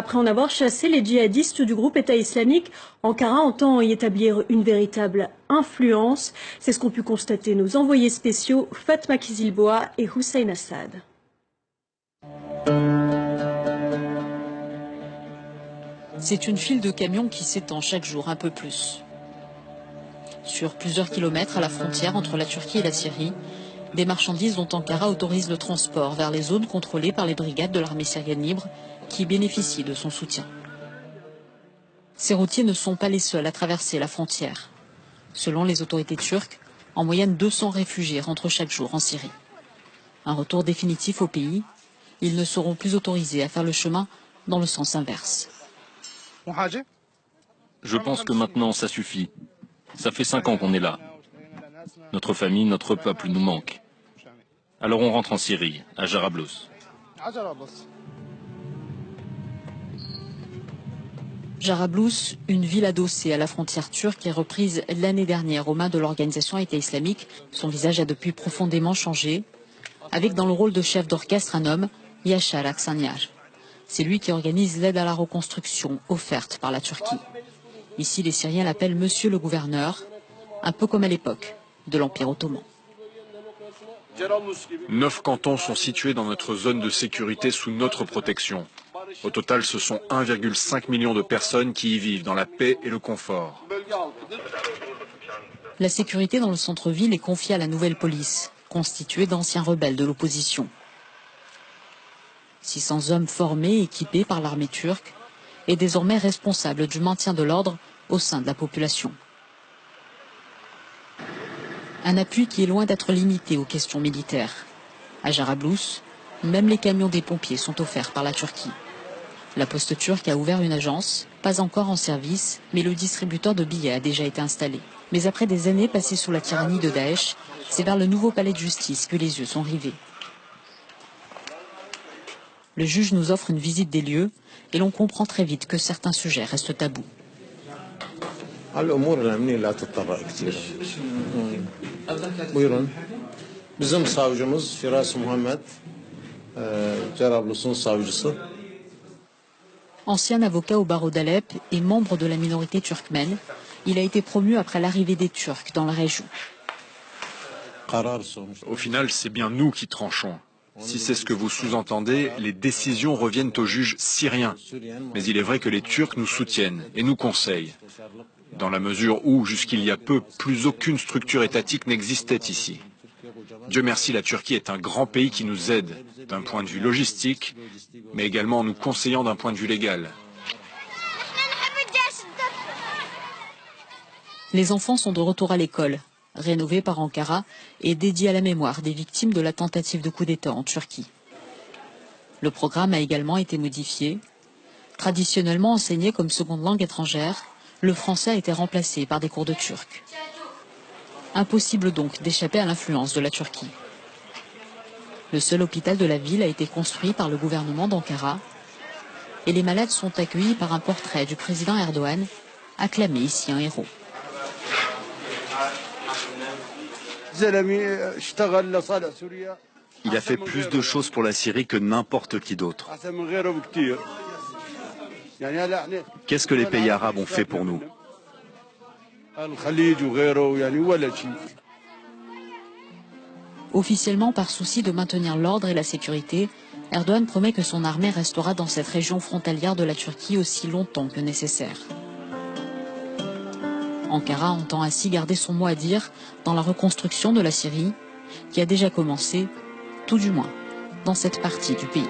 Après en avoir chassé les djihadistes du groupe État islamique, Ankara entend y établir une véritable influence. C'est ce qu'ont pu constater nos envoyés spéciaux Fatma Kizilboa et Hussein Assad. C'est une file de camions qui s'étend chaque jour un peu plus. Sur plusieurs kilomètres à la frontière entre la Turquie et la Syrie, des marchandises dont Ankara autorise le transport vers les zones contrôlées par les brigades de l'armée syrienne libre qui bénéficient de son soutien. Ces routiers ne sont pas les seuls à traverser la frontière. Selon les autorités turques, en moyenne 200 réfugiés rentrent chaque jour en Syrie. Un retour définitif au pays, ils ne seront plus autorisés à faire le chemin dans le sens inverse. Je pense que maintenant ça suffit. Ça fait 5 ans qu'on est là. Notre famille, notre peuple nous manquent. Alors on rentre en Syrie, à Jarablus. Jarablus, une ville adossée à la frontière turque et reprise l'année dernière aux mains de l'organisation État islamique. Son visage a depuis profondément changé, avec dans le rôle de chef d'orchestre un homme, Yashar Aksanyar. C'est lui qui organise l'aide à la reconstruction offerte par la Turquie. Ici, les Syriens l'appellent Monsieur le gouverneur, un peu comme à l'époque de l'Empire ottoman. 9 cantons sont situés dans notre zone de sécurité sous notre protection. Au total, ce sont 1,5 million de personnes qui y vivent dans la paix et le confort. La sécurité dans le centre-ville est confiée à la nouvelle police, constituée d'anciens rebelles de l'opposition. 600 hommes formés et équipés par l'armée turque et désormais responsables du maintien de l'ordre au sein de la population. Un appui qui est loin d'être limité aux questions militaires. À Jarablus, même les camions des pompiers sont offerts par la Turquie. La poste turque a ouvert une agence, pas encore en service, mais le distributeur de billets a déjà été installé. Mais après des années passées sous la tyrannie de Daesh, c'est vers le nouveau palais de justice que les yeux sont rivés. Le juge nous offre une visite des lieux et l'on comprend très vite que certains sujets restent tabous. Ancien avocat au barreau d'Alep et membre de la minorité turkmène, il a été promu après l'arrivée des Turcs dans la région. Au final, c'est bien nous qui tranchons. Si c'est ce que vous sous-entendez, les décisions reviennent aux juges syriens. Mais il est vrai que les Turcs nous soutiennent et nous conseillent. Dans la mesure où, jusqu'il y a peu, plus aucune structure étatique n'existait ici. Dieu merci, la Turquie est un grand pays qui nous aide, d'un point de vue logistique, mais également en nous conseillant d'un point de vue légal. Les enfants sont de retour à l'école, rénovée par Ankara et dédiée à la mémoire des victimes de la tentative de coup d'État en Turquie. Le programme a également été modifié. Traditionnellement enseigné comme seconde langue étrangère, le français a été remplacé par des cours de turc. Impossible donc d'échapper à l'influence de la Turquie. Le seul hôpital de la ville a été construit par le gouvernement d'Ankara et les malades sont accueillis par un portrait du président Erdogan, acclamé ici un héros. Il a fait plus de choses pour la Syrie que n'importe qui d'autre. Qu'est-ce que les pays arabes ont fait pour nous? Officiellement, par souci de maintenir l'ordre et la sécurité, Erdogan promet que son armée restera dans cette région frontalière de la Turquie aussi longtemps que nécessaire. Ankara entend ainsi garder son mot à dire dans la reconstruction de la Syrie, qui a déjà commencé, tout du moins, dans cette partie du pays.